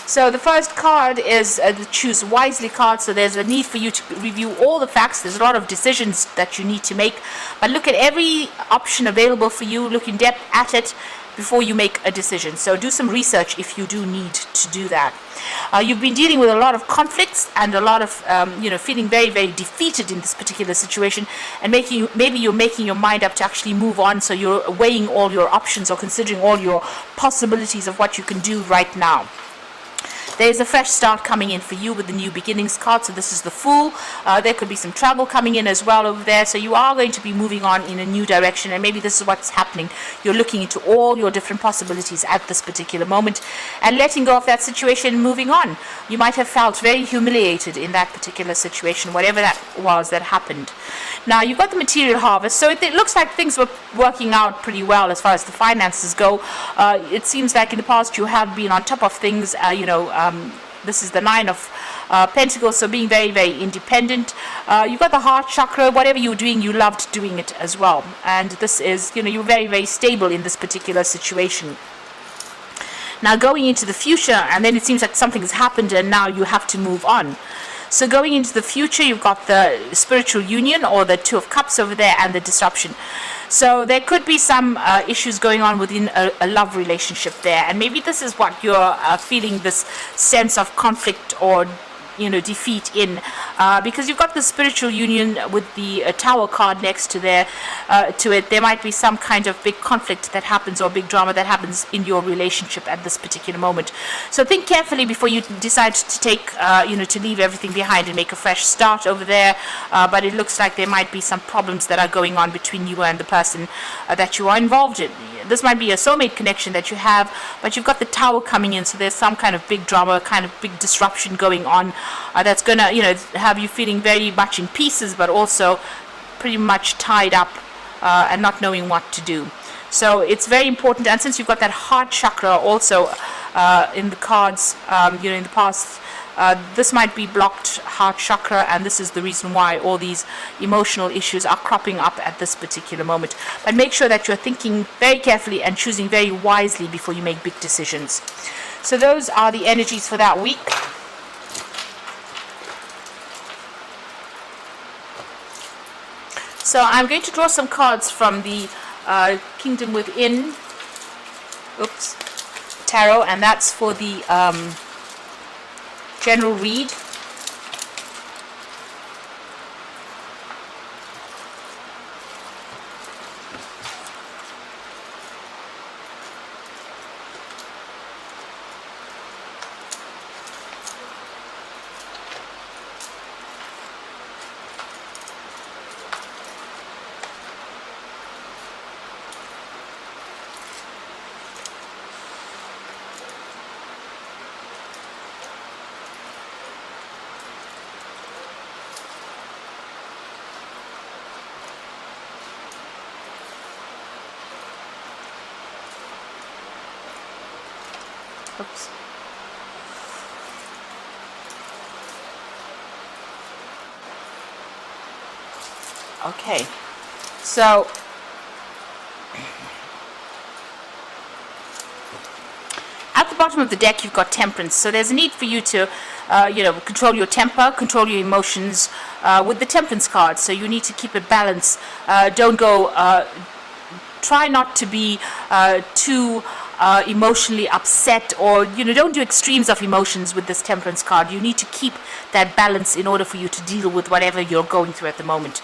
So the first card is the choose wisely card. So there's a need for you to review all the facts. There's a lot of decisions that you need to make, but look at every option available for you. Look in depth at it before you make a decision. So do some research if you do need to do that. You've been dealing with a lot of conflicts and a lot of feeling very, very defeated in this particular situation, and maybe you're making your mind up to actually move on. So you're weighing all your options or considering all your possibilities of what you can do right now. There's a fresh start coming in for you with the new beginnings card. So this is the Fool. There could be some travel coming in as well over there. So you are going to be moving on in a new direction, and maybe this is what's happening. You're looking into all your different possibilities at this particular moment and letting go of that situation and moving on. You might have felt very humiliated in that particular situation, whatever that was that happened. Now you've got the material harvest. So it looks like things were working out pretty well as far as the finances go. It seems like in the past you have been on top of things, this is the Nine of Pentacles, so being very, very independent. You've got the heart chakra. Whatever you're doing, you loved doing it as well. And this is, you're very, very stable in this particular situation. Now going into the future, and then it seems like something has happened and now you have to move on. So going into the future, you've got the spiritual union, or the Two of Cups over there, and the disruption. So there could be some issues going on within a love relationship there, and maybe this is what you're feeling, this sense of conflict or defeat in, because you've got the spiritual union with the Tower card next to it. There might be some kind of big conflict that happens, or big drama that happens in your relationship at this particular moment. So think carefully before you decide to take to leave everything behind and make a fresh start over there. But it looks like there might be some problems that are going on between you and the person that you are involved in. This might be a soulmate connection that you have, but you've got the Tower coming in, so there's some kind of big drama, kind of big disruption going on that's going to have you feeling very much in pieces, but also pretty much tied up and not knowing what to do. So it's very important, and since you've got that heart chakra also in the cards, in the past, this might be blocked heart chakra, and this is the reason why all these emotional issues are cropping up at this particular moment. But make sure that you're thinking very carefully and choosing very wisely before you make big decisions. So those are the energies for that week. So I'm going to draw some cards from the Kingdom Within Tarot, and that's for the general read. Oops. Okay, so at the bottom of the deck you've got Temperance. So there's a need for you to control your temper, control your emotions with the Temperance card. So you need to keep it balanced. Don't go try not to be too emotionally upset, or don't do extremes of emotions with this Temperance card. You need to keep that balance in order for you to deal with whatever you're going through at the moment.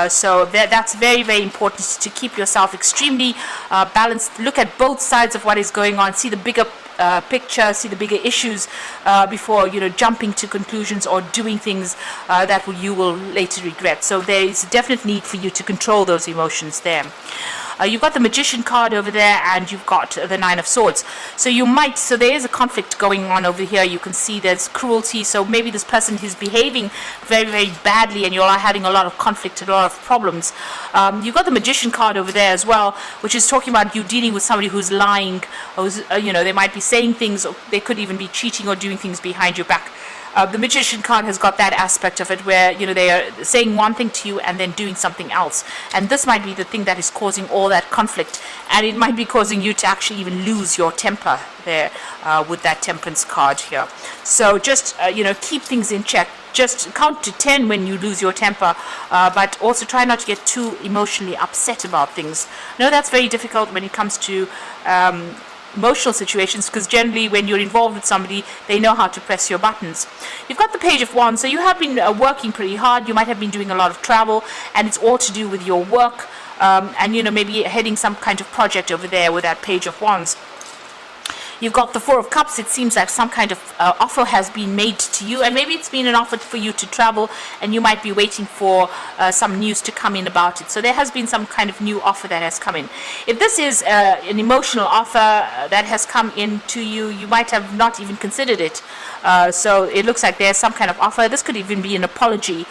So that's very, very important, to keep yourself extremely balanced. Look at both sides of what is going on, see the bigger picture, see the bigger issues before jumping to conclusions or doing things that you will later regret. So there is a definite need for you to control those emotions there. You've got the Magician card over there, and you've got the Nine of Swords. So there is a conflict going on over here. You can see there's cruelty. So maybe this person is behaving very, very badly, and you are having a lot of conflict, a lot of problems. You've got the Magician card over there as well, which is talking about you dealing with somebody who's lying, who's, they might be saying things, or they could even be cheating or doing things behind your back. The Magician card has got that aspect of it where they are saying one thing to you and then doing something else, and this might be the thing that is causing all all that conflict, and it might be causing you to actually even lose your temper there with that Temperance card here. So just keep things in check. Just count to 10 when you lose your temper, but also try not to get too emotionally upset about things. I know that's very difficult when it comes to emotional situations, because generally when you're involved with somebody, they know how to press your buttons. You've got the Page of Wands, so you have been working pretty hard. You might have been doing a lot of travel, and it's all to do with your work, and maybe heading some kind of project over there with that Page of Wands. You've got the Four of Cups. It seems like some kind of offer has been made to you, and maybe it's been an offer for you to travel, and you might be waiting for some news to come in about it. So there has been some kind of new offer that has come in. If this is an emotional offer that has come in to you, you might have not even considered it. So it looks like there's some kind of offer. This could even be an apology.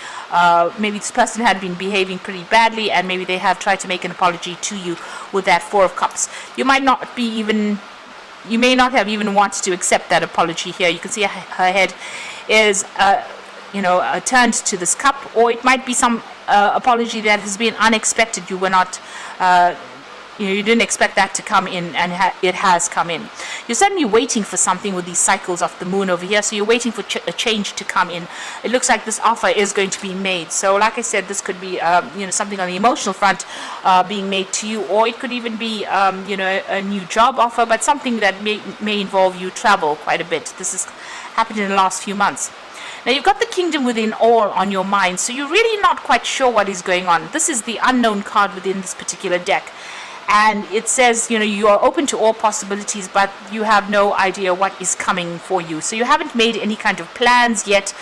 Maybe this person had been behaving pretty badly, and maybe they have tried to make an apology to you with that Four of Cups. You may not have even wanted to accept that apology here. You can see her head is, turned to this cup, or it might be some apology that has been unexpected. You were not, you didn't expect that to come in, and it has come in. You're certainly waiting for something with these cycles of the moon over here, so you're waiting for a change to come in. It looks like this offer is going to be made. So like I said, this could be something on the emotional front being made to you, or it could even be a new job offer, but something that may involve you travel quite a bit. This has happened in the last few months. Now you've got the Kingdom within all on your mind, so you're really not quite sure what is going on. This is the unknown card within this particular deck. And it says, you are open to all possibilities, but you have no idea what is coming for you. So you haven't made any kind of plans yet.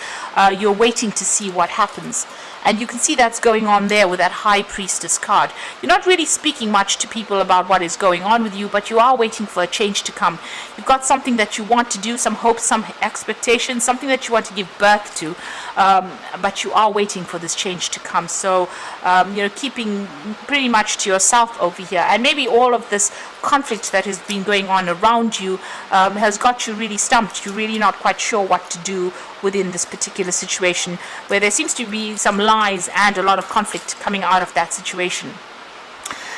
You're waiting to see what happens. And you can see that's going on there with that High Priestess card. You're not really speaking much to people about what is going on with you, but you are waiting for a change to come. You've got something that you want to do, some hopes, some expectations, something that you want to give birth to, but you are waiting for this change to come. So, keeping pretty much to yourself over here. And maybe all of this conflict that has been going on around you has got you really stumped. You're really not quite sure what to do within this particular situation, where there seems to be some lies and a lot of conflict coming out of that situation.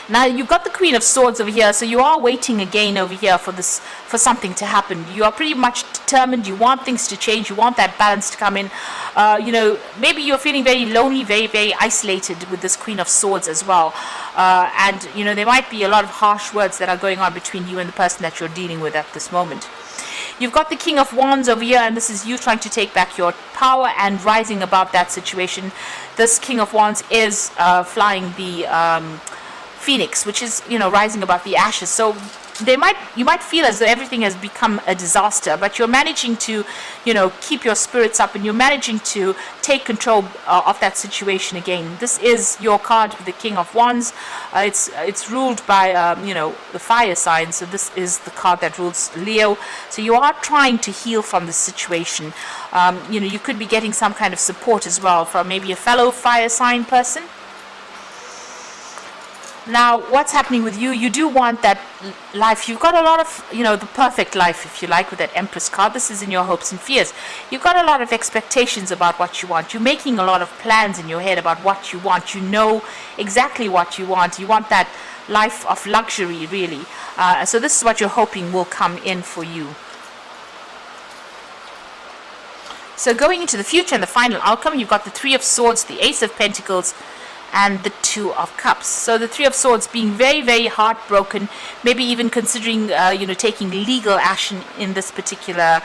Now you've got the Queen of Swords over here, so you are waiting again over here for something to happen. You are pretty much determined. You want things to change. You want that balance to come in. Maybe you're feeling very lonely, very, very isolated with this Queen of Swords as well. And there might be a lot of harsh words that are going on between you and the person that you're dealing with at this moment. You've got the King of Wands over here, and this is you trying to take back your power and rising above that situation. This King of Wands is flying the Phoenix, which is, rising above the ashes. So you might feel as though everything has become a disaster, but you're managing to, keep your spirits up, and you're managing to take control of that situation again. This is your card with the King of Wands. It's ruled by, the fire sign, so this is the card that rules Leo. So you are trying to heal from the situation. You could be getting some kind of support as well from maybe a fellow fire sign person. Now, what's happening with you? You do want that life. You've got a lot of, the perfect life, if you like, with that Empress card. This is in your hopes and fears. You've got a lot of expectations about what you want. You're making a lot of plans in your head about what you want. You know exactly what you want. You want that life of luxury, really. So this is what you're hoping will come in for you. So going into the future and the final outcome, you've got the Three of Swords, the Ace of Pentacles, and the Two of Cups. So the Three of Swords being very, very heartbroken, maybe even considering, taking legal action in this particular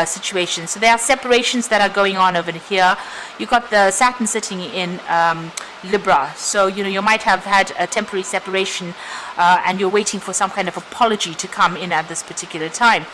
situation. So there are separations that are going on over here. You've got the Saturn sitting in Libra. So, you might have had a temporary separation and you're waiting for some kind of apology to come in at this particular time.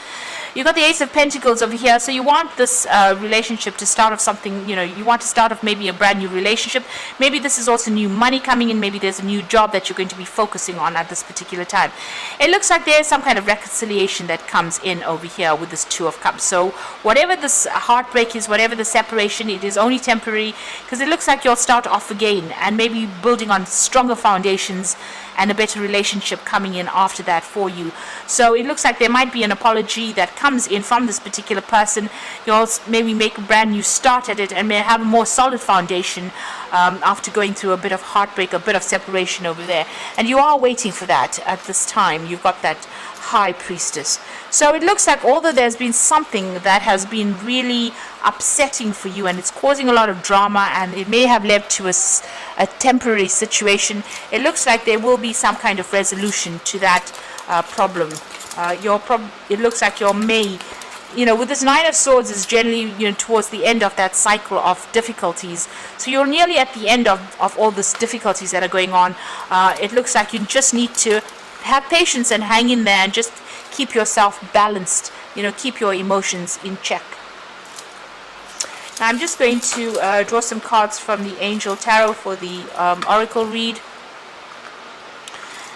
You've got the Ace of Pentacles over here, so you want this relationship to start off something, you want to start off maybe a brand new relationship. Maybe this is also new money coming in. Maybe there's a new job that you're going to be focusing on at this particular time. It looks like there's some kind of reconciliation that comes in over here with this Two of Cups. So whatever this heartbreak is, whatever the separation, it is only temporary, because it looks like you'll start off again and maybe building on stronger foundations and a better relationship coming in after that for you. So it looks like there might be an apology that comes in from this particular person, you'll maybe make a brand new start at it and may have a more solid foundation after going through a bit of heartbreak, a bit of separation over there. And you are waiting for that at this time. You've got that High Priestess. So it looks like although there's been something that has been really upsetting for you and it's causing a lot of drama and it may have led to a temporary situation, it looks like there will be some kind of resolution to that problem. It looks like your May, with this Nine of Swords is generally, towards the end of that cycle of difficulties. So you're nearly at the end of all these difficulties that are going on. It looks like you just need to have patience and hang in there and just keep yourself balanced, keep your emotions in check. Now I'm just going to draw some cards from the Angel Tarot for the Oracle read.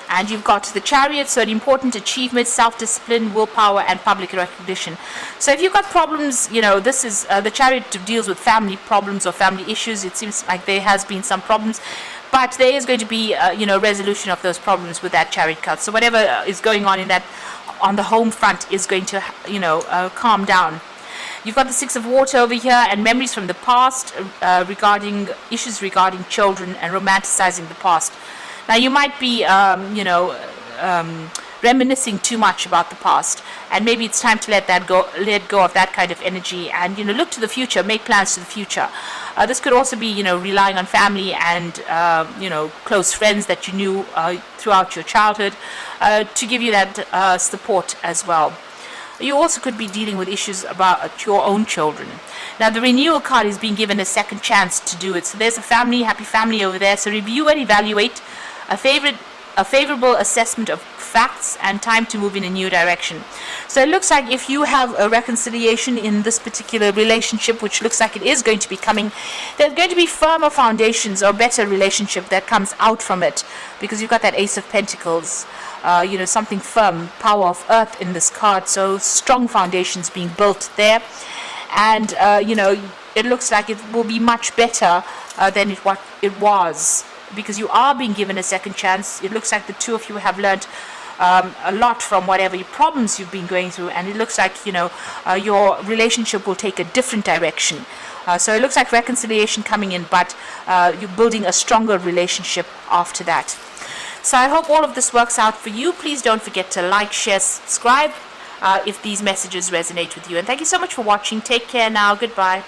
And you've got the Chariot, so an important achievement, self-discipline, willpower, and public recognition. So if you've got problems, this is the Chariot deals with family problems or family issues. It seems like there has been some problems, but there is going to be, resolution of those problems with that Chariot card. So whatever is going on the home front is going to, calm down. You've got the Six of Water over here and memories from the past regarding issues regarding children and romanticizing the past. Now you might be, reminiscing too much about the past, and maybe it's time to let go of that kind of energy, and look to the future, make plans to the future. This could also be, relying on family and close friends that you knew throughout your childhood to give you that support as well. You also could be dealing with issues about your own children. Now the Renewal card is being given a second chance to do it. So there's a happy family over there. So review and evaluate a favorable assessment of facts and time to move in a new direction. So it looks like if you have a reconciliation in this particular relationship, which looks like it is going to be coming, there's going to be firmer foundations or better relationship that comes out from it, because you've got that Ace of Pentacles. Something firm, power of earth in this card, so strong foundations being built there, and it looks like it will be much better than what it was, because you are being given a second chance. It looks like the two of you have learned a lot from whatever problems you've been going through, and it looks like your relationship will take a different direction. So it looks like reconciliation coming in, but you're building a stronger relationship after that. So I hope all of this works out for you. Please don't forget to like, share, subscribe if these messages resonate with you. And thank you so much for watching. Take care now. Goodbye.